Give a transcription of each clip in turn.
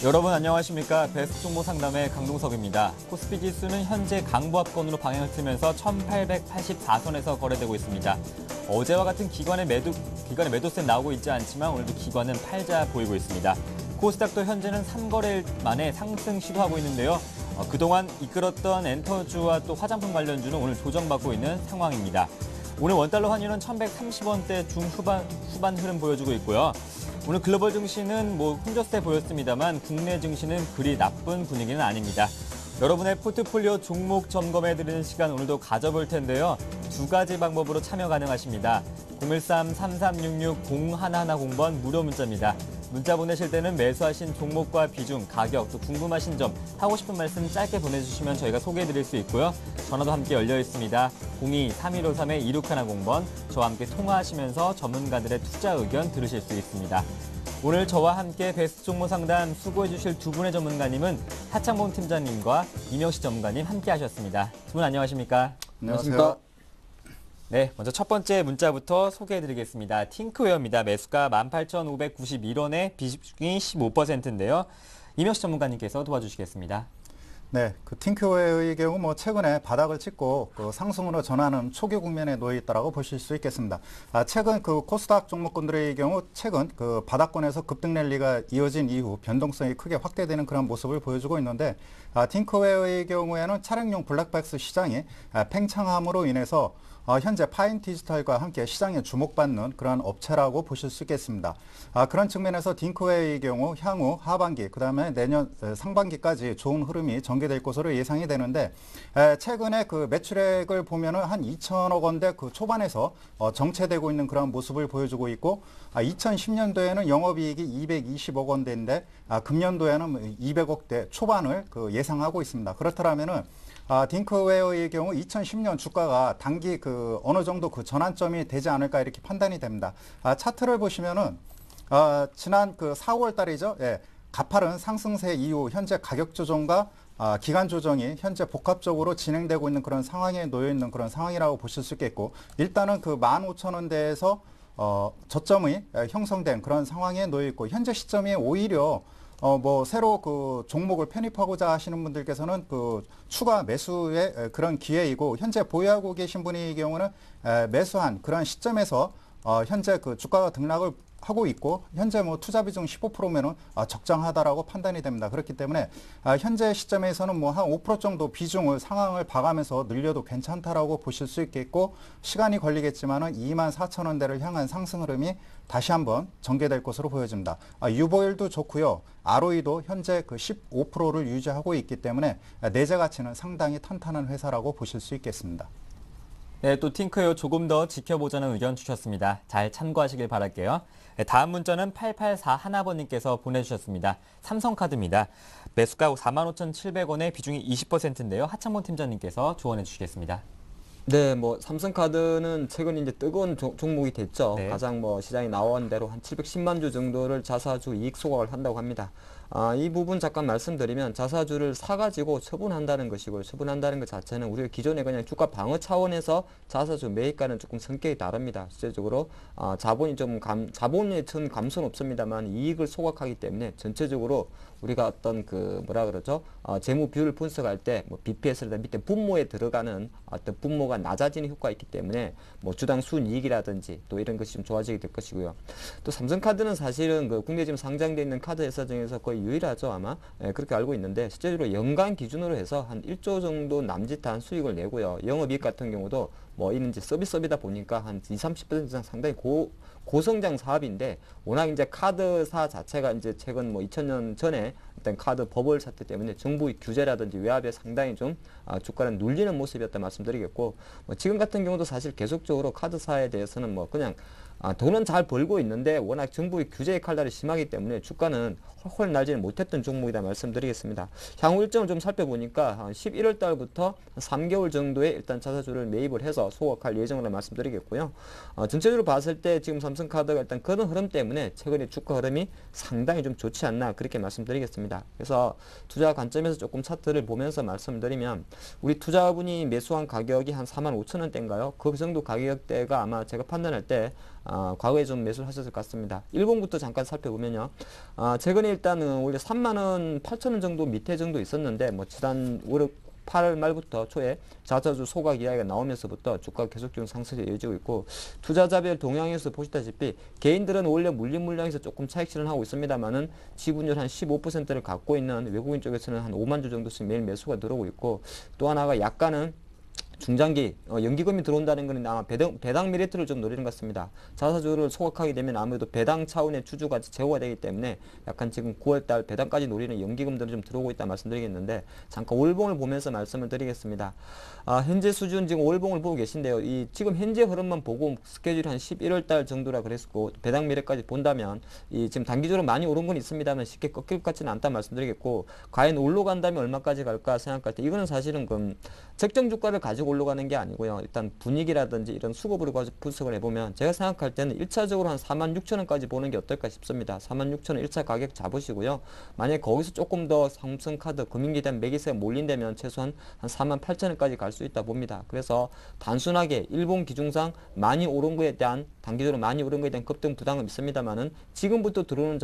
여러분 안녕하십니까. 베스트 정보 상담의 강동석입니다. 코스피 지수는 현재 강보합권으로 방향을 틀면서 1884선에서 거래되고 있습니다. 어제와 같은 기관의 매도세 나오고 있지 않지만 오늘도 기관은 팔자 보이고 있습니다. 코스닥도 현재는 3거래일 만에 상승 시도하고 있는데요. 그동안 이끌었던 엔터주와 또 화장품 관련주는 오늘 조정받고 있는 상황입니다. 오늘 원달러 환율은 1130원대 중후반 흐름 보여주고 있고요. 오늘 글로벌 증시는 혼조세 보였습니다만 국내 증시는 그리 나쁜 분위기는 아닙니다. 여러분의 포트폴리오 종목 점검해드리는 시간 오늘도 가져볼 텐데요. 두 가지 방법으로 참여 가능하십니다. 013-3366-0110번 무료 문자입니다. 문자 보내실 때는 매수하신 종목과 비중, 가격, 또 궁금하신 점, 하고 싶은 말씀 짧게 보내주시면 저희가 소개해드릴 수 있고요. 전화도 함께 열려 있습니다. 02-3153-2610번 저와 함께 통화하시면서 전문가들의 투자 의견 들으실 수 있습니다. 오늘 저와 함께 베스트 종목 상담 수고해 주실 두 분의 전문가님은 하창봉 팀장님과 이명식 전문가님 함께 하셨습니다. 두 분 안녕하십니까? 안녕하십니까? 네, 먼저 첫 번째 문자부터 소개해드리겠습니다. 팅크웨어입니다. 매수가 18,591원에 비중이 15%인데요. 이명식 전문가님께서 도와주시겠습니다. 네, 팅크웨어의 경우 최근에 바닥을 찍고 상승으로 전환하는 초기 국면에 놓여 있다라고 보실 수 있겠습니다. 최근 코스닥 종목군들의 경우 최근 바닥권에서 급등 랠리가 이어진 이후 변동성이 크게 확대되는 그런 모습을 보여주고 있는데 팅크웨어의 경우에는 차량용 블랙박스 시장이 팽창함으로 인해서 현재 파인 디지털과 함께 시장에 주목받는 그런 업체라고 보실 수 있겠습니다. 그런 측면에서 팅크웨어의 경우 향후 하반기, 그다음에 내년 상반기까지 좋은 흐름이 전개될 것으로 예상이 되는데 최근에 매출액을 보면은 한 2천억 원대 초반에서 정체되고 있는 그런 모습을 보여주고 있고 2010년도에는 영업이익이 220억 원대인데 금년도에는 200억대 초반을 예상하고 있습니다. 그렇다면은 팅크웨어의 경우 2010년 주가가 단기 어느 정도 전환점이 되지 않을까 이렇게 판단이 됩니다. 차트를 보시면은 지난 4월 달이죠. 예, 가파른 상승세 이후 현재 가격 조정과 기간 조정이 현재 복합적으로 진행되고 있는 그런 상황에 놓여 있는 그런 상황이라고 보실 수 있겠고, 일단은 15,000원대에서 저점이 형성된 그런 상황에 놓여 있고, 현재 시점이 오히려 새로 종목을 편입하고자 하시는 분들께서는 추가 매수의 그런 기회이고, 현재 보유하고 계신 분의 경우는 매수한 그런 시점에서 현재 주가가 등락을 하고 있고, 현재 투자 비중 15%면은 적정하다라고 판단이 됩니다. 그렇기 때문에 현재 시점에서는 한 5% 정도 비중을 상황을 봐가면서 늘려도 괜찮다라고 보실 수 있겠고, 시간이 걸리겠지만은 24,000원대를 향한 상승 흐름이 다시 한번 전개될 것으로 보여집니다. 유보율도 좋고요. ROE도 현재 15%를 유지하고 있기 때문에 내재 가치는 상당히 탄탄한 회사라고 보실 수 있겠습니다. 네, 또 팅크웨어 조금 더 지켜보자는 의견 주셨습니다. 잘 참고하시길 바랄게요. 네, 다음 문자는 8841번님께서 보내주셨습니다. 삼성카드입니다. 매수가 45,700원에 비중이 20%인데요. 하창봉 팀장님께서 조언해 주시겠습니다. 네, 삼성카드는 최근 이제 뜨거운 종목이 됐죠. 네. 가장 시장에 나온 대로 한 710만 주 정도를 자사주 이익 소각을 한다고 합니다. 이 부분 잠깐 말씀드리면, 자사주를 사가지고 처분한다는 것이고요. 처분한다는 것 자체는 우리가 기존에 그냥 주가 방어 차원에서 자사주 매입과는 조금 성격이 다릅니다. 실제적으로 자본이 자본의 전 감소는 없습니다만 이익을 소각하기 때문에 전체적으로 우리가 어떤 재무 비율을 분석할 때 BPS를 밑에 분모에 들어가는 어떤 분모가 낮아지는 효과가 있기 때문에 주당 순이익이라든지 또 이런 것이 좀 좋아지게 될 것이고요. 또 삼성카드는 사실은 국내 지금 상장되어 있는 카드 회사 중에서 거의 유일하죠, 아마. 그렇게 알고 있는데, 실제로 연간 기준으로 해서 한 1조 정도 남짓한 수익을 내고요. 영업이익 같은 경우도 이런 이제 서비스업이다 보니까 한 20-30% 이상 상당히 고성장 사업인데, 워낙 이제 카드사 자체가 이제 최근 2000년 전에 어떤 카드 버블 사태 때문에 정부의 규제라든지 외압에 상당히 좀 주가를 눌리는 모습이었다 말씀드리겠고, 지금 같은 경우도 사실 계속적으로 카드사에 대해서는 그냥 돈은 잘 벌고 있는데 워낙 정부의 규제의 칼날이 심하기 때문에 주가는 헐헐 날지는 못했던 종목이다 말씀드리겠습니다. 향후 일정을 좀 살펴보니까 한 11월 달부터 3개월 정도에 일단 자사주를 매입을 해서 소각할 예정으로 말씀드리겠고요. 전체적으로 봤을 때 지금 삼성카드가 일단 그런 흐름 때문에 최근에 주가 흐름이 상당히 좀 좋지 않나 그렇게 말씀드리겠습니다. 그래서 투자 관점에서 조금 차트를 보면서 말씀드리면, 우리 투자분이 매수한 가격이 한 45,000원대인가요? 그 정도 가격대가 아마 제가 판단할 때 과거에 좀 매수를 하셨을 것 같습니다. 일봉부터 잠깐 살펴보면요. 최근에 일단은 원래 38,000원 정도 밑에 정도 있었는데 뭐 지난 8월 말부터 초에 자사주 소각 이야기가 나오면서부터 주가 계속적인 상승이 이어지고 있고, 투자자별 동향에서 보시다시피 개인들은 원래 물린 물량에서 조금 차익 실현하고 있습니다만은 지분율 한 15%를 갖고 있는 외국인 쪽에서는 한 5만 주 정도씩 매일 매수가 들어오고 있고, 또 하나가 약간은 중장기 연기금이 들어온다는 것은 아마 배당 메리트를 좀 노리는 것 같습니다. 자사주를 소각하게 되면 아무래도 배당 차원의 주주가 제고가 되기 때문에 약간 지금 9월달 배당까지 노리는 연기금들이 좀 들어오고 있다 말씀드리겠는데, 잠깐 월봉을 보면서 말씀을 드리겠습니다. 현재 수준 지금 월봉을 보고 계신데요. 이 지금 현재 흐름만 보고 스케줄이 한 11월달 정도라 그랬고, 배당 매력까지 본다면 이 지금 단기적으로 많이 오른 건 있습니다만 쉽게 꺾일 것 같지는 않다 말씀드리겠고, 과연 올라간다면 얼마까지 갈까 생각할 때 이거는 사실은 적정 주가를 가지고 올라가는 게 아니고요. 일단 분위기라든지 이런 수급으로 가지고 분석을 해보면 제가 생각할 때는 1차적으로 한 46,000원까지 보는 게 어떨까 싶습니다. 46,000원 1차 가격 잡으시고요. 만약에 거기서 조금 더 삼성카드 금융기에 대한 매기세가 몰린다면 최소한 한 48,000원까지 갈 수 있다 봅니다. 그래서 단순하게 일본 기준상 많이 오른 거에 대한 단기적으로 많이 오른 거에 대한 급등 부담은 있습니다만은 지금부터 들어오는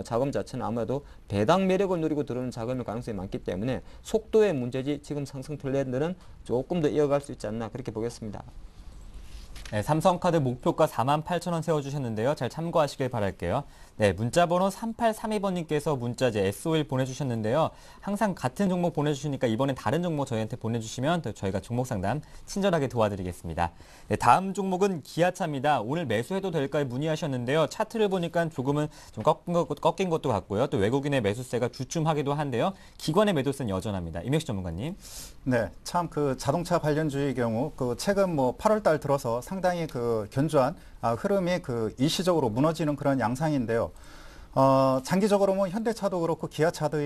자금 자체는 아무래도 배당 매력을 노리고 들어오는 자금일 가능성이 많기 때문에 속도의 문제지 지금 상승 트렌드는 조금 더 이어갈 수 있지 않나 그렇게 보겠습니다. 네, 삼성카드 목표가 48,000원 세워주셨는데요. 잘 참고하시길 바랄게요. 네, 문자번호 3832번님께서 문자제 SO일 보내주셨는데요. 항상 같은 종목 보내주시니까 이번엔 다른 종목 저희한테 보내주시면 또 저희가 종목 상담 친절하게 도와드리겠습니다. 네, 다음 종목은 기아차입니다. 오늘 매수해도 될까요? 문의하셨는데요. 차트를 보니까 조금은 좀 꺾인 것도 같고요. 또 외국인의 매수세가 주춤하기도 한데요. 기관의 매도세는 여전합니다. 임혁식 전문가님. 네, 참 자동차 관련주의 경우 최근 8월 달 들어서 상당히 견조한 흐름이 일시적으로 무너지는 그런 양상인데요. 장기적으로 현대차도 그렇고 기아차도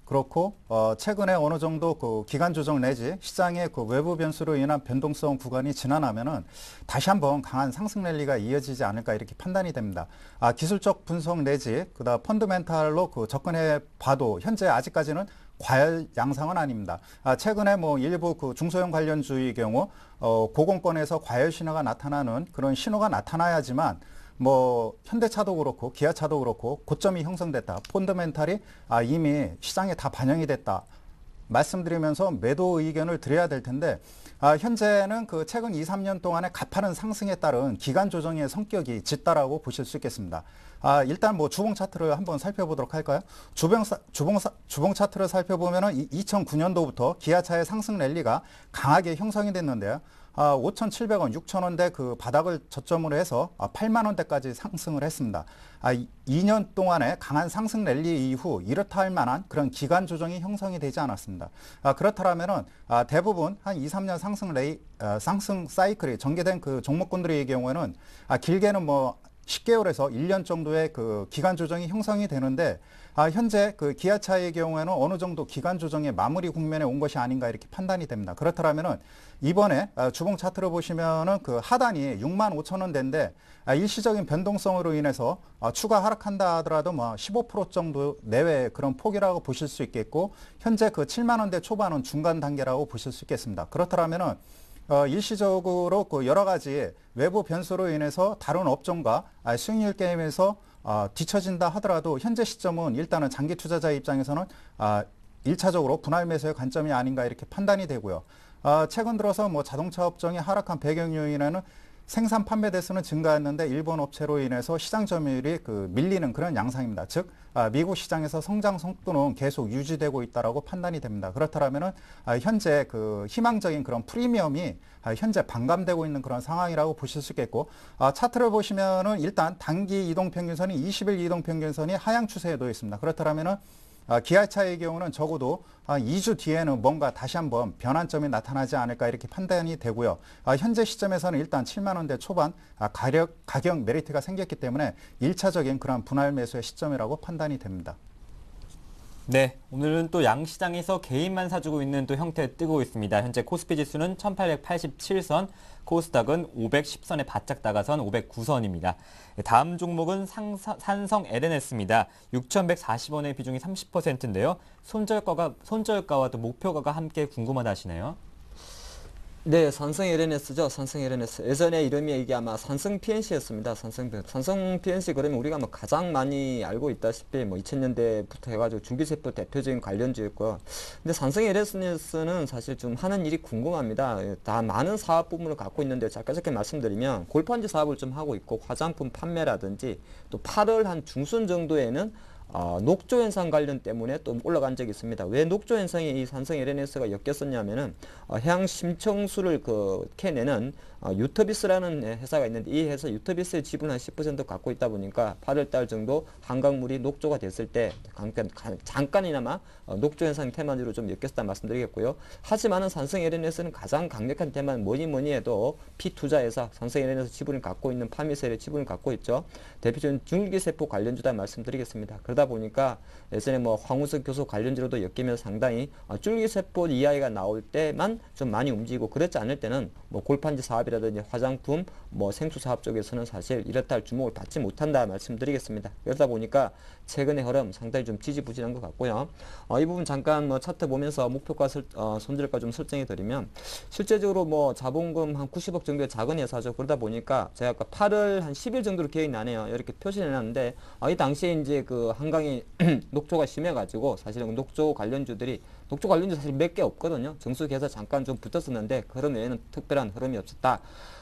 그렇고 최근에 어느 정도 기간 조정 내지 시장의 외부 변수로 인한 변동성 구간이 지나나면은 다시 한번 강한 상승 랠리가 이어지지 않을까 이렇게 판단이 됩니다. 기술적 분석 내지 그다음 펀드멘탈로 접근해 봐도 현재 아직까지는 과열 양상은 아닙니다. 최근에 일부 중소형 관련주의 경우 고공권에서 과열 신호가 나타나는 그런 신호가 나타나야지만 현대차도 그렇고 기아차도 그렇고 고점이 형성됐다. 펀더멘탈이 이미 시장에 다 반영이 됐다. 말씀드리면서 매도 의견을 드려야 될 텐데 현재는 최근 2, 3년 동안의 가파른 상승에 따른 기간 조정의 성격이 짙다라고 보실 수 있겠습니다. 일단 주봉 차트를 한번 살펴보도록 할까요? 주봉 차트를 살펴보면은 2009년도부터 기아차의 상승 랠리가 강하게 형성이 됐는데요. 5,700원, 6,000원대 바닥을 저점으로 해서 8만 원대까지 상승을 했습니다. 2년 동안의 강한 상승 랠리 이후 이렇다 할 만한 그런 기간 조정이 형성이 되지 않았습니다. 그렇다면은 대부분 한 2, 3년 상승 사이클이 전개된 종목군들의 경우에는 길게는 10개월에서 1년 정도의 기간 조정이 형성이 되는데 현재 기아차의 경우에는 어느 정도 기간 조정의 마무리 국면에 온 것이 아닌가 이렇게 판단이 됩니다. 그렇다면은 이번에 주봉 차트를 보시면은 하단이 65,000원대인데 일시적인 변동성으로 인해서 추가 하락한다 하더라도 15% 정도 내외의 그런 폭이라고 보실 수 있겠고, 현재 7만 원대 초반은 중간 단계라고 보실 수 있겠습니다. 그렇다면은 일시적으로 여러 가지 외부 변수로 인해서 다른 업종과 수익률 게임에서 뒤처진다 하더라도 현재 시점은 일단은 장기 투자자 입장에서는 1차적으로 분할 매수의 관점이 아닌가 이렇게 판단이 되고요. 최근 들어서 자동차 업종이 하락한 배경 요인에는 생산 판매 대수는 증가했는데 일본 업체로 인해서 시장 점유율이 밀리는 그런 양상입니다. 즉 미국 시장에서 성장 속도는 계속 유지되고 있다라고 판단이 됩니다. 그렇다면은 현재 희망적인 그런 프리미엄이 현재 반감되고 있는 그런 상황이라고 보실 수 있겠고, 차트를 보시면은 일단 단기 이동 평균선이 20일 이동 평균선이 하향 추세에 놓여 있습니다. 그렇다면은 기아차의 경우는 적어도 2주 뒤에는 뭔가 다시 한번 변환점이 나타나지 않을까 이렇게 판단이 되고요. 현재 시점에서는 일단 7만 원대 초반 가격 메리트가 생겼기 때문에 1차적인 그런 분할 매수의 시점이라고 판단이 됩니다. 네, 오늘은 또 양시장에서 개인만 사주고 있는 또 형태 뜨고 있습니다. 현재 코스피 지수는 1887선, 코스닥은 510선에 바짝 다가선 509선입니다. 다음 종목은 산성 LNS입니다. 6,140원의 비중이 30%인데요. 손절가와 또 목표가가 함께 궁금하다 하시네요. 네, 삼성 LNS죠. 삼성 LNS. 예전에 이름이 이게 아마 삼성 PNC였습니다. 삼성 PNC 그러면 우리가 뭐 가장 많이 알고 있다시피 뭐 2000년대부터 해가지고 줄기세포 대표적인 관련주였고요. 근데 삼성 LNS는 사실 좀 하는 일이 궁금합니다. 다 많은 사업 부문을 갖고 있는데 짧게 말씀드리면 골판지 사업을 좀 하고 있고 화장품 판매라든지 또 8월 한 중순 정도에는 녹조 현상 관련 때문에 또 올라간 적이 있습니다. 왜 녹조 현상에 이 삼성 LNS가 엮였었냐면은 해양 심청수를 캐내는 유터비스라는 회사가 있는데 이 회사 유터비스의 지분 한 10% 갖고 있다 보니까 8월 달 정도 한강물이 녹조가 됐을 때 잠깐이나마 녹조 현상 테마주로 좀 엮였다 말씀드리겠고요. 하지만은 삼성 LNS는 가장 강력한 테마는 뭐니 해도 피투자회사 삼성 LNS 지분을 갖고 있는 파미셀의 지분을 갖고 있죠. 대표적인 줄기세포 관련주다 말씀드리겠습니다. 그러다 보니까 예전에 뭐 황우석 교수 관련주로도 엮이면서 상당히 줄기세포 이야기가 나올 때만 좀 많이 움직이고 그렇지 않을 때는 뭐 골판지 사업이라든지 화장품 뭐 생수 사업 쪽에서는 사실 이렇다 할 주목을 받지 못한다 말씀드리겠습니다. 그러다 보니까 최근의 흐름 상당히 좀 지지부진한 것 같고요. 이 부분 잠깐 뭐 차트 보면서 목표가 손절가 좀 설정해 드리면 실제적으로 뭐 자본금 한 90억 정도의 작은 회사죠. 그러다 보니까 제가 아까 8월 한 10일 정도로 기억이 나네요. 이렇게 표시해 놨는데 이 당시에 이제 그 한강이 녹조가 심해가지고 사실은 녹조 관련주들이 사실 몇 개 없거든요. 정수기에서 잠깐 좀 붙었었는데 그 흐름 외에는 특별한 흐름이 없었다.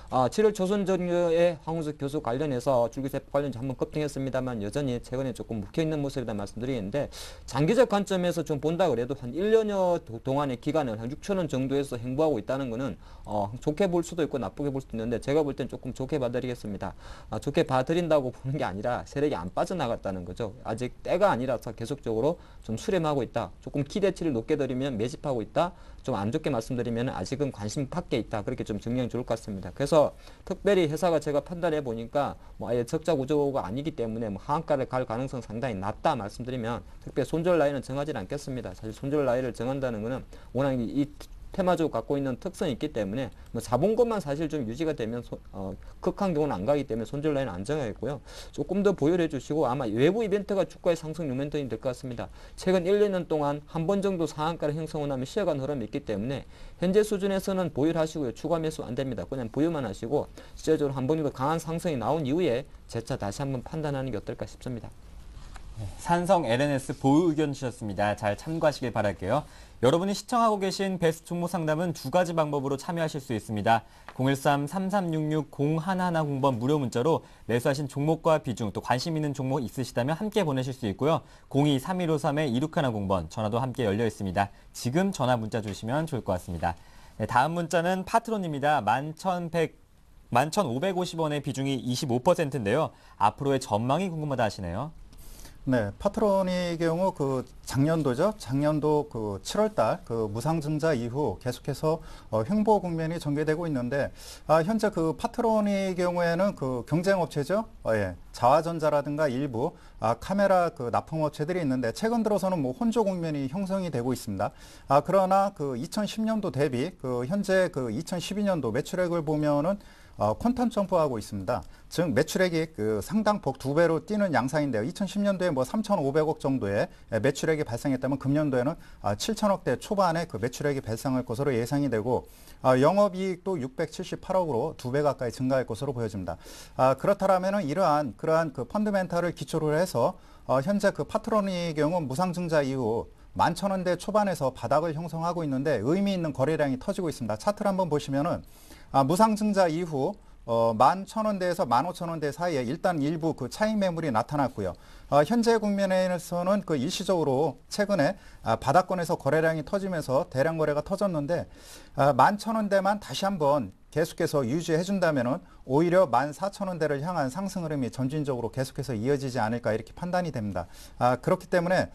7월 초순 정도에 황우석 교수 관련해서 줄기세포 관련주 한번 급등했습니다만 여전히 최근에 조금 묵혀있는 모습이다 말씀드리는데 장기적 관점에서 좀 본다 그래도 한 1년여 동안의 기간을 한 6천원 정도에서 행보하고 있다는 거는 좋게 볼 수도 있고 나쁘게 볼 수도 있는데 제가 볼 땐 조금 좋게 봐드리겠습니다. 좋게 봐드린다고 보는 게 아니라 세력이 안 빠져나갔다는 거죠. 아직 때가 아니라서 계속적으로 좀 수렴하고 있다. 조금 기대치를 높게 드리면 매집하고 있다. 좀 안 좋게 말씀드리면 아직은 관심 밖에 있다. 그렇게 좀 정리하면 좋을 것 같습니다. 그래서 특별히 회사가 제가 판단해 보니까 뭐 아예 적자 구조가 아니기 때문에 뭐 하한가를 갈 가능성 상당히 낮다 말씀드리면 특별히 손절 라인은 정하지 않겠습니다. 사실 손절 라인을 정한다는 것은 워낙 이 테마적으로 갖고 있는 특성이 있기 때문에 뭐 자본금만 사실 좀 유지가 되면 극한 경우는 안 가기 때문에 손절 라인은 안 정해있고요. 조금 더 보유를 해주시고 아마 외부 이벤트가 주가의 상승 모멘텀이 될 것 같습니다. 최근 1, 2년 동안 한 번 정도 상한가를 형성을 하면 쉬어간 흐름이 있기 때문에 현재 수준에서는 보유를 하시고요. 추가 매수 안 됩니다. 그냥 보유만 하시고 실제적으로 한 번 정도 강한 상승이 나온 이후에 재차 다시 한번 판단하는 게 어떨까 싶습니다. 삼성 LNS 보유 의견 주셨습니다. 잘 참고하시길 바랄게요. 여러분이 시청하고 계신 베스트 종목 상담은 두 가지 방법으로 참여하실 수 있습니다. 013-3366-0110번 무료 문자로 매수하신 종목과 비중 또 관심 있는 종목 있으시다면 함께 보내실 수 있고요. 02-3153-2610번 전화도 함께 열려 있습니다. 지금 전화 문자 주시면 좋을 것 같습니다. 네, 다음 문자는 파트론입니다. 11,550원의 비중이 25%인데요. 앞으로의 전망이 궁금하다 하시네요. 네, 파트론의 경우 그 작년도죠. 작년도 그 7월달 그 무상증자 이후 계속해서 횡보 국면이 전개되고 있는데 현재 그 파트론의 경우에는 그 경쟁업체죠. 자화전자라든가 일부 카메라 그 납품업체들이 있는데 최근 들어서는 뭐 혼조 국면이 형성이 되고 있습니다. 그러나 그 2010년도 대비 그 현재 그 2012년도 매출액을 보면은 퀀텀 점프하고 있습니다. 즉 매출액이 그 상당폭 2배로 뛰는 양상인데요. 2010년도에 뭐 3,500억 정도의 매출액이 발생했다면 금년도에는 7천억대 초반의 그 매출액이 발생할 것으로 예상이 되고 영업이익도 678억으로 2배 가까이 증가할 것으로 보여집니다. 그렇다면은 그러한 그 펀드멘탈을 기초로 해서 현재 그 파트론의 경우 무상증자 이후 11,000원대 초반에서 바닥을 형성하고 있는데 의미 있는 거래량이 터지고 있습니다. 차트를 한번 보시면은 무상증자 이후 11,000원대에서 15,000원대 사이에 일단 일부 그 차익 매물이 나타났고요. 현재 국면에서는 그 일시적으로 최근에 바닥권에서 거래량이 터지면서 대량 거래가 터졌는데 11,000원대만 다시 한번 계속해서 유지해 준다면은 오히려 14,000원대를 향한 상승 흐름이 점진적으로 계속해서 이어지지 않을까 이렇게 판단이 됩니다. 그렇기 때문에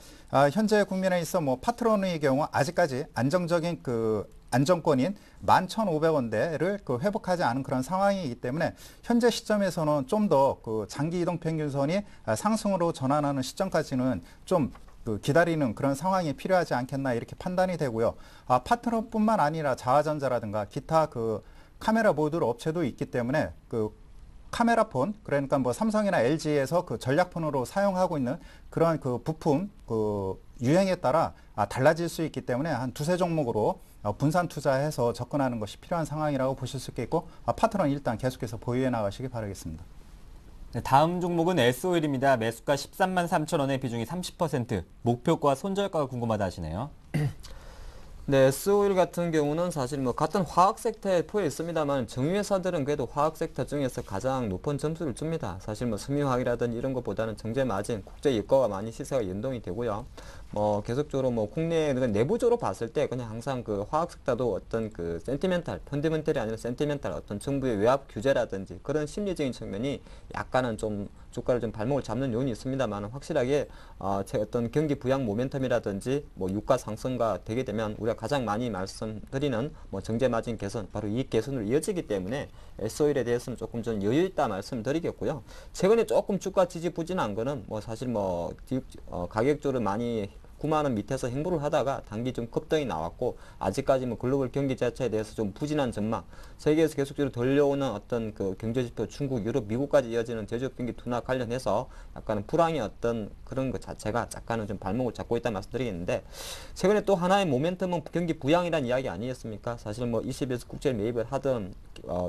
현재 국면에 있어 뭐 파트론의 경우 아직까지 안정적인 그 안정권인 11,500원대를 그 회복하지 않은 그런 상황이기 때문에 현재 시점에서는 좀 더 그 장기 이동 평균선이 상승으로 전환하는 시점까지는 좀 그 기다리는 그런 상황이 필요하지 않겠나 이렇게 판단이 되고요. 파트너뿐만 아니라 자화전자라든가 기타 그 카메라 모듈 업체도 있기 때문에 그 카메라폰 그러니까 뭐 삼성이나 LG에서 그 전략폰으로 사용하고 있는 그런 그 부품 그 유행에 따라 달라질 수 있기 때문에 한 두세 종목으로 분산 투자해서 접근하는 것이 필요한 상황이라고 보실 수 있겠고 파트너는 일단 계속해서 보유해 나가시기 바라겠습니다. 네, 다음 종목은 S오일입니다. 매수가 13만 3천 원의 비중이 30%, 목표가 손절가가 궁금하다 하시네요. 네, S오일 같은 경우는 사실 뭐 같은 화학 섹터에 포에 있습니다만 정유회사들은 그래도 화학 섹터 중에서 가장 높은 점수를 줍니다. 사실 뭐 섬유화학이라든지 이런 것보다는 정제 마진, 국제 유가와 많이 시세가 연동이 되고요. 뭐 계속적으로 뭐 국내 내부적으로 봤을 때 그냥 항상 그 화학 섹터도 어떤 그 센티멘탈, 펀더멘털이 아니라 센티멘탈 어떤 정부의 외압 규제라든지 그런 심리적인 측면이 약간은 좀 주가를 좀 발목을 잡는 요인이 있습니다만 확실하게 제 어떤 경기 부양 모멘텀이라든지 뭐 유가 상승과 되게 되면 우리가 가장 많이 말씀드리는 뭐 정제 마진 개선, 바로 이익 개선으로 이어지기 때문에 S오일에 대해서는 조금 좀 여유 있다 말씀드리겠고요. 최근에 조금 주가 지지부진한 거는 뭐 사실 뭐 가격적으로 많이 9만 원 밑에서 행보를 하다가 단기 좀 급등이 나왔고 아직까지 뭐 글로벌 경기 자체에 대해서 좀 부진한 전망, 세계에서 계속적으로 들려오는 어떤 그 경제지표 중국, 유럽, 미국까지 이어지는 제조업 경기 둔화 관련해서 약간은 불황의 어떤 그런 것 자체가 약간은 좀 발목을 잡고 있다 말씀드리겠는데 최근에 또 하나의 모멘텀은 경기 부양이라는 이야기 아니겠습니까? 사실 뭐 ECB에서 국제 매입을 하든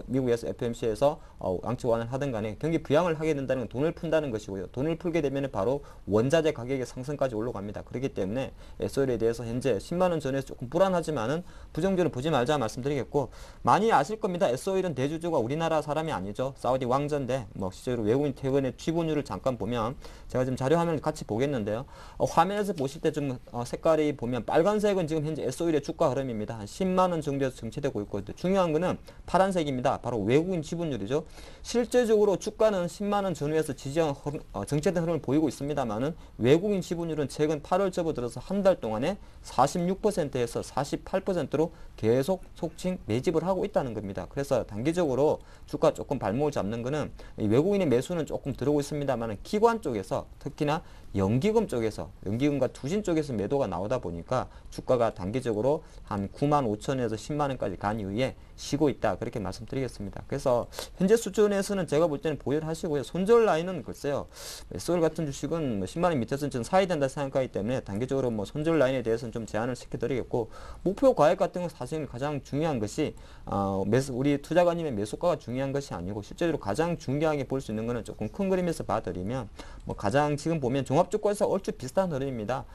미국에서 FMC에서 양측 완화를 하든 간에 경기 부양을 하게 된다는 건 돈을 푼다는 것이고요. 돈을 풀게 되면 바로 원자재 가격의 상승까지 올라갑니다. 그렇기 때문에 S오일에 대해서 현재 10만 원 전에서 조금 불안하지만은 부정적으로 보지 말자 말씀드리겠고 많이 아실 겁니다. S오일은 대주주가 우리나라 사람이 아니죠. 사우디 왕조인데 뭐 실제로 외국인 퇴근의 지분율을 잠깐 보면 제가 지금 자료 화면을 같이 보겠는데요. 화면에서 보실 때 좀 색깔이 보면 빨간색은 지금 현재 S오일의 주가 흐름입니다. 한 10만 원 정도에서 정체되고 있고 중요한 거는 파란색입니다. 바로 외국인 지분율이죠. 실제적으로 주가는 10만 원 전후에서 정체된 흐름을 보이고 있습니다만은 외국인 지분율은 최근 8월 접어들어서 한 달 동안에 46%에서 48%로 계속 속칭 매집을 하고 있다는 겁니다. 그래서 단기적으로 주가 조금 발목을 잡는 거는 외국인의 매수는 조금 들어오고 있습니다만 기관 쪽에서 특히나 연기금 쪽에서 연기금과 투신 쪽에서 매도가 나오다 보니까 주가가 단기적으로 한 9만 5천에서 10만 원까지 간 이후에 쉬고 있다 그렇게 말씀드리겠습니다. 그래서 현재 수준에서는 제가 볼 때는 보유를 하시고요. 손절 라인은 글쎄요. S오일 같은 주식은 10만 원 밑에서는 좀 사야 된다 생각하기 때문에 단기적으로 뭐 손절 라인에 대해서는 좀 제한을 시켜드리겠고 목표 가액 같은 건 사실 가장 중요한 것이 우리 투자가님의 매수가가 중요한 것이 아니고 실제로 가장 중요하게 볼 수 있는 거는 조금 큰 그림에서 봐드리면 뭐 가장 지금 보면 종합주가에서 얼추 비슷한 흐름입니다.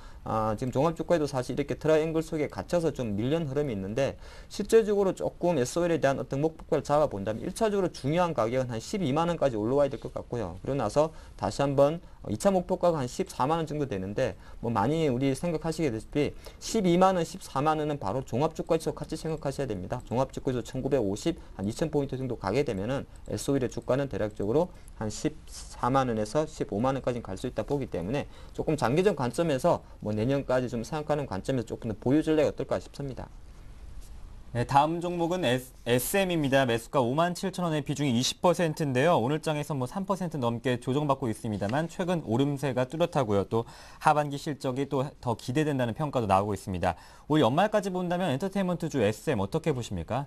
지금 종합주가에도 사실 이렇게 트라이앵글 속에 갇혀서 좀 밀린 흐름이 있는데 실제적으로 조금 S오일에 대한 어떤 목표가를 잡아본다면 1차적으로 중요한 가격은 한 12만 원까지 올라와야 될 것 같고요. 그러고 나서 다시 한번 2차 목표가가 한 14만 원 정도 되는데 뭐 많이 우리 생각하시겠다시피 12만 원, 14만 원은 바로 종합주가에서 같이 생각하셔야 됩니다. 종합주가에서 1950, 한 2000포인트 정도 가게 되면은 S오일의 주가는 대략적으로 한 14만 원에서 15만 원까지 갈 수 있다 보기 때문에 조금 장기적 관점에서 뭐 내년까지 좀 생각하는 관점에서 조금 더 보여줄래 어떨까 싶습니다. 네, 다음 종목은 SM입니다. 매수가 5만 7천 원의 비중이 20%인데요. 오늘 장에서 뭐 3% 넘게 조정받고 있습니다만 최근 오름세가 뚜렷하고요. 또 하반기 실적이 또 더 기대된다는 평가도 나오고 있습니다. 올 연말까지 본다면 엔터테인먼트주 SM 어떻게 보십니까?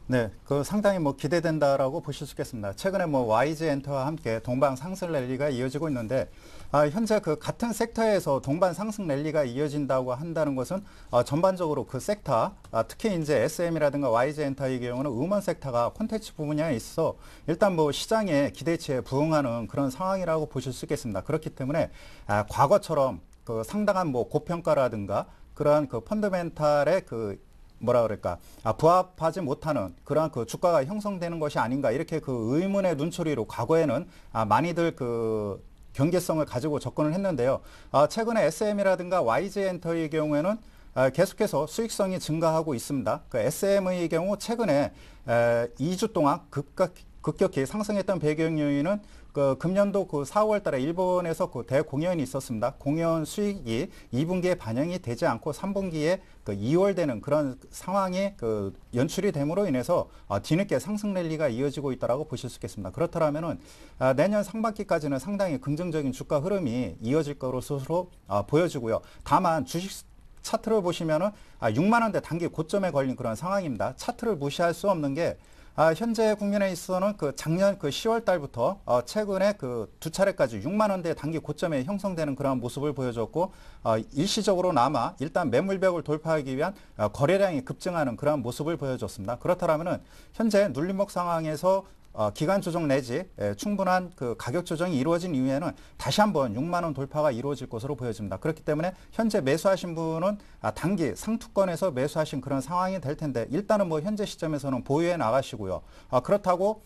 네, 상당히 뭐 기대된다라고 보실 수 있겠습니다. 최근에 뭐 YG 엔터와 함께 동반 상승 랠리가 이어지고 있는데 현재 그 같은 섹터에서 동반 상승 랠리가 이어진다고 한다는 것은 전반적으로 그 섹터, 특히 이제 SM이라든가 YG 엔터의 경우는 음원 섹터가 콘텐츠 부분에 있어 일단 뭐 시장의 기대치에 부응하는 그런 상황이라고 보실 수 있겠습니다. 그렇기 때문에 과거처럼 그 상당한 뭐 고평가라든가 그러한 그 펀더멘탈의 그 뭐라 그럴까 부합하지 못하는 그러한 그 주가가 형성되는 것이 아닌가 이렇게 그 의문의 눈초리로 과거에는 많이들 그 경계성을 가지고 접근을 했는데요. 최근에 SM이라든가 YG 엔터의 경우에는 계속해서 수익성이 증가하고 있습니다. 그 SM의 경우 최근에 2주 동안 급격히 상승했던 배경 요인은 그 금년도 그 4월 달에 일본에서 그 대공연이 있었습니다. 공연 수익이 2분기에 반영이 되지 않고 3분기에 그 2월 되는 그런 상황이 그 연출이 됨으로 인해서 뒤늦게 상승 랠리가 이어지고 있다라고 보실 수 있겠습니다. 그렇다면은 내년 상반기까지는 상당히 긍정적인 주가 흐름이 이어질 것으로 보여지고요. 다만 주식 차트를 보시면은 6만 원대 단기 고점에 걸린 그런 상황입니다. 차트를 무시할 수 없는 게 현재 국면에 있어서는 그 작년 그 10월 달부터 최근에 그 두 차례까지 6만 원대 단기 고점에 형성되는 그러한 모습을 보여줬고 일시적으로나마 일단 매물벽을 돌파하기 위한 거래량이 급증하는 그러한 모습을 보여줬습니다. 그렇다면은 현재 눌림목 상황에서 기간 조정 내지 충분한 그 가격 조정이 이루어진 이후에는 다시 한번 6만 원 돌파가 이루어질 것으로 보여집니다. 그렇기 때문에 현재 매수하신 분은 단기 상투권에서 매수하신 그런 상황이 될 텐데 일단은 뭐 현재 시점에서는 보유해 나가시고요. 그렇다고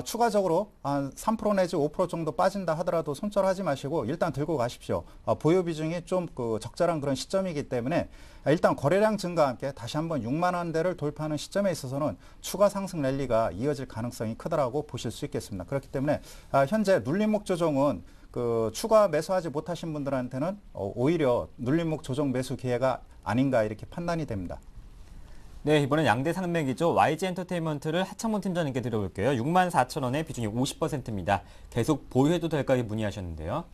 추가적으로 한 3% 내지 5% 정도 빠진다 하더라도 손절하지 마시고 일단 들고 가십시오. 보유 비중이 좀 그 적절한 그런 시점이기 때문에 일단 거래량 증가와 함께 다시 한번 6만 원대를 돌파하는 시점에 있어서는 추가 상승 랠리가 이어질 가능성이 크다라고 보실 수 있겠습니다. 그렇기 때문에 현재 눌림목 조정은 그 추가 매수하지 못하신 분들한테는 오히려 눌림목 조정 매수 기회가 아닌가 이렇게 판단이 됩니다. 네, 이번엔 양대 산맥이죠. YG 엔터테인먼트를 하창문 팀장님께 드려볼게요. 64,000원에 비중이 50%입니다. 계속 보유해도 될까 문의하셨는데요.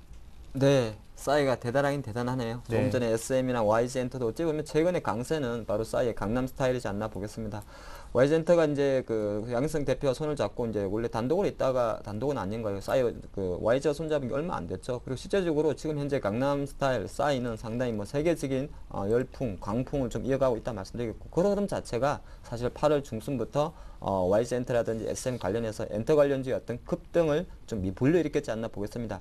네, 싸이가 대단하긴 대단하네요. 네. 조금 전에 SM이나 YG 엔터도 어찌 보면 최근의 강세는 바로 싸이의 강남 스타일이지 않나 보겠습니다. YG 엔터가 이제 그 양승 대표와 손을 잡고 이제 원래 단독으로 있다가 단독은 아닌 거예요. 싸이 그 YG와 손잡은 게 얼마 안 됐죠. 그리고 실제적으로 지금 현재 강남 스타일 싸이는 상당히 뭐 세계적인 열풍, 광풍을 좀 이어가고 있다 말씀드리겠고 그런 흐름 자체가 사실 8월 중순부터 YG 엔터라든지 SM 관련해서 엔터 관련주의 어떤 급등을 좀 불러일으켰지 않나 보겠습니다.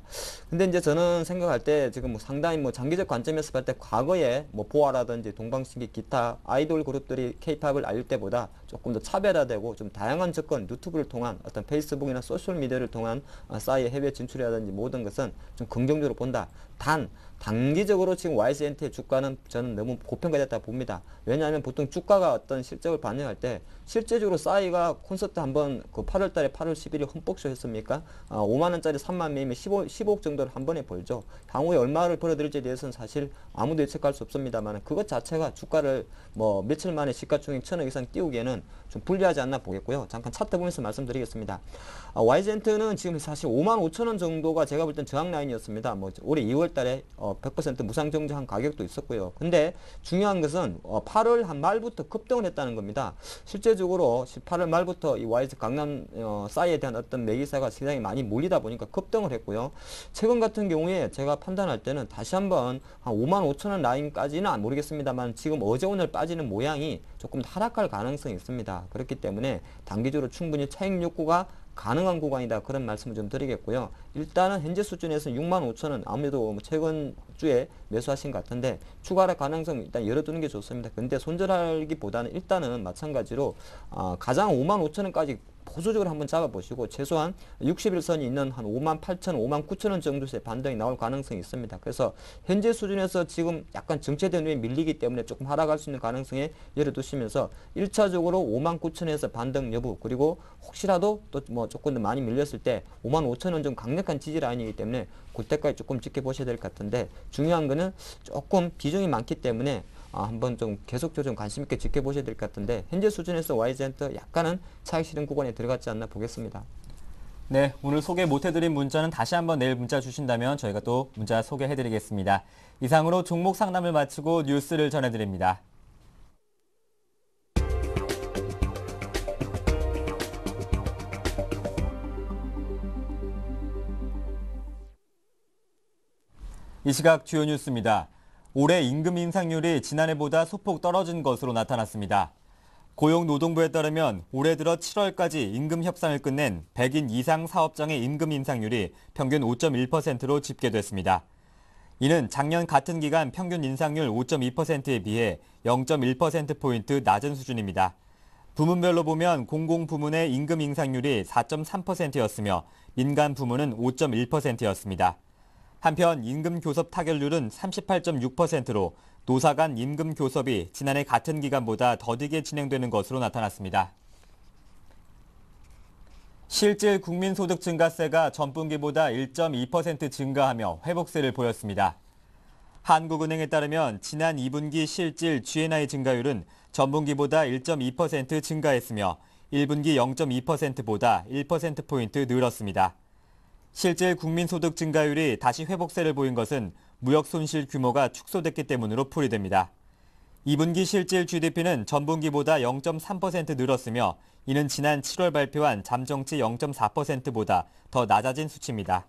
근데 이제 저는 생각할 때 지금 뭐 상당히 뭐 장기적 관점에서 볼 때 과거에 뭐 보아라든지 동방신기 기타 아이돌 그룹들이 K-팝을 알릴 때보다 조금 더 차별화되고 좀 다양한 접근 유튜브를 통한 어떤 페이스북이나 소셜 미디어를 통한 싸이의 해외 진출이라든지 모든 것은 좀 긍정적으로 본다. 단 단기적으로 지금 YGNT의 주가는 저는 너무 고평가됐다 봅니다. 왜냐하면 보통 주가가 어떤 실적을 반영할 때 실제적으로 싸이가 콘서트 한번 그 8월 달에 8월 10일에 흠뻑쇼 했습니까? 5만 원짜리 3만 매이면 15억 정도를 한 번에 벌죠. 향후에 얼마를 벌어들일지에 대해서는 사실 아무도 예측할 수 없습니다만 그것 자체가 주가를 뭐 며칠 만에 시가총액 1,000억 이상 띄우기에는 좀 불리하지 않나 보겠고요. 잠깐 차트 보면서 말씀드리겠습니다. YG엔트는 지금 사실 5만 5천 원 정도가 제가 볼 땐 저항 라인이었습니다. 뭐 올해 2월 달에 100% 무상 정지한 가격도 있었고요. 근데 중요한 것은 8월 한 말부터 급등을 했다는 겁니다. 실제적으로 8월 말부터 이 YG 강남 싸이에 대한 어떤 매기사가 시장에 많이 몰리다 보니까 급등을 했고요. 최근 같은 경우에 제가 판단할 때는 다시 한번 한 5만 5천 원 라인까지는 모르겠습니다만 지금 어제 오늘 빠지는 모양이 조금 하락할 가능성이 있습니다. 그렇기 때문에 단기적으로 충분히 차익 욕구가 가능한 구간이다 그런 말씀을 좀 드리겠고요. 일단은 현재 수준에서 6만 5천 원 아무래도 최근 주에 매수하신 것 같은데 추가할 가능성 일단 열어두는 게 좋습니다. 근데 손절하기보다는 일단은 마찬가지로 가장 5만 5천 원까지 보수적으로 한번 잡아보시고 최소한 60일선이 있는 한 5만 8천 원, 5만 9천 원 정도의 반등이 나올 가능성이 있습니다. 그래서 현재 수준에서 지금 약간 정체된 후에 밀리기 때문에 조금 하락할 수 있는 가능성에 열어두시면서 1차적으로 5만 9천 원에서 반등 여부 그리고 혹시라도 또 뭐 조금 더 많이 밀렸을 때 5만 5천 원 좀 강력한 지지 라인이기 때문에 그때까지 조금 지켜보셔야 될 것 같은데 중요한 거는 조금 비중이 많기 때문에 한번 좀 계속적으로 좀 관심 있게 지켜보셔야 될 것 같은데 현재 수준에서 YG엔터 약간은 차익 실현 구간에 들어갔지 않나 보겠습니다. 네, 오늘 소개 못해드린 문자는 다시 한번 내일 문자 주신다면 저희가 또 문자 소개해드리겠습니다. 이상으로 종목 상담을 마치고 뉴스를 전해드립니다. 이 시각 주요 뉴스입니다. 올해 임금 인상률이 지난해보다 소폭 떨어진 것으로 나타났습니다. 고용노동부에 따르면 올해 들어 7월까지 임금 협상을 끝낸 100인 이상 사업장의 임금 인상률이 평균 5.1%로 집계됐습니다. 이는 작년 같은 기간 평균 인상률 5.2%에 비해 0.1%포인트 낮은 수준입니다. 부문별로 보면 공공부문의 임금 인상률이 4.3%였으며 민간 부문은 5.1%였습니다. 한편 임금 교섭 타결률은 38.6%로 노사 간 임금 교섭이 지난해 같은 기간보다 더디게 진행되는 것으로 나타났습니다. 실질 국민소득 증가세가 전분기보다 1.2% 증가하며 회복세를 보였습니다. 한국은행에 따르면 지난 2분기 실질 GNI 증가율은 전분기보다 1.2% 증가했으며 1분기 0.2%보다 1%포인트 늘었습니다. 실질 국민소득 증가율이 다시 회복세를 보인 것은 무역 손실 규모가 축소됐기 때문으로 풀이됩니다. 2분기 실질 GDP는 전분기보다 0.3% 늘었으며 이는 지난 7월 발표한 잠정치 0.4%보다 더 낮아진 수치입니다.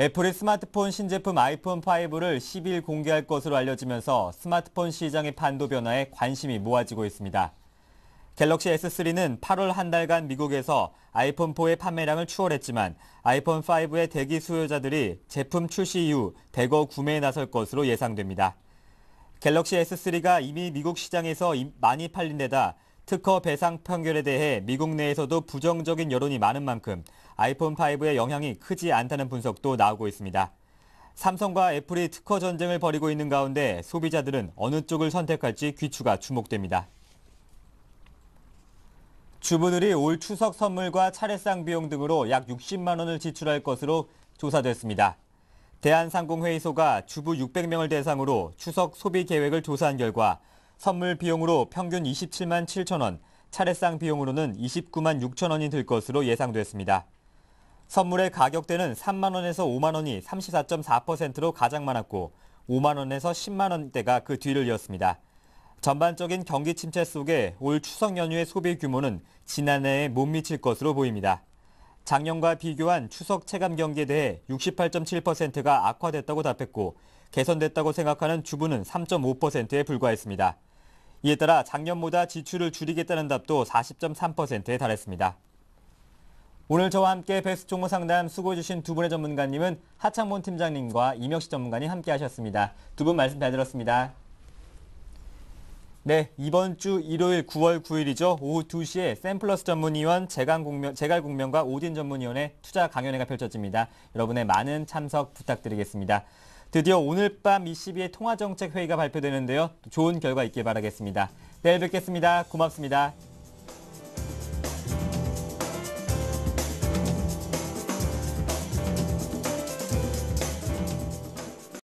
애플이 스마트폰 신제품 아이폰 5를 10일 공개할 것으로 알려지면서 스마트폰 시장의 판도 변화에 관심이 모아지고 있습니다. 갤럭시 S3는 8월 한 달간 미국에서 아이폰 4의 판매량을 추월했지만 아이폰 5의 대기 수요자들이 제품 출시 이후 대거 구매에 나설 것으로 예상됩니다. 갤럭시 S3가 이미 미국 시장에서 많이 팔린 데다 특허 배상 판결에 대해 미국 내에서도 부정적인 여론이 많은 만큼 아이폰 5의 영향이 크지 않다는 분석도 나오고 있습니다. 삼성과 애플이 특허 전쟁을 벌이고 있는 가운데 소비자들은 어느 쪽을 선택할지 귀추가 주목됩니다. 주부들이 올 추석 선물과 차례상 비용 등으로 약 60만 원을 지출할 것으로 조사됐습니다. 대한상공회의소가 주부 600명을 대상으로 추석 소비 계획을 조사한 결과 선물 비용으로 평균 27만 7천 원, 차례상 비용으로는 29만 6천 원이 들 것으로 예상됐습니다. 선물의 가격대는 3만 원에서 5만 원이 34.4%로 가장 많았고 5만 원에서 10만 원대가 그 뒤를 이었습니다. 전반적인 경기 침체 속에 올 추석 연휴의 소비 규모는 지난해에 못 미칠 것으로 보입니다. 작년과 비교한 추석 체감 경기에 대해 68.7%가 악화됐다고 답했고 개선됐다고 생각하는 주부는 3.5%에 불과했습니다. 이에 따라 작년보다 지출을 줄이겠다는 답도 40.3%에 달했습니다. 오늘 저와 함께 베스트 종목 상담 수고해주신 두 분의 전문가님은 하창몬 팀장님과 이명식 전문가님 함께 하셨습니다. 두 분 말씀 잘 들었습니다. 네, 이번 주 일요일 9월 9일이죠. 오후 2시에 샘플러스 전문위원, 제갈국면과 오딘 전문위원의 투자 강연회가 펼쳐집니다. 여러분의 많은 참석 부탁드리겠습니다. 드디어 오늘 밤 ECB의 통화정책회의가 발표되는데요. 좋은 결과 있길 바라겠습니다. 내일 뵙겠습니다. 고맙습니다.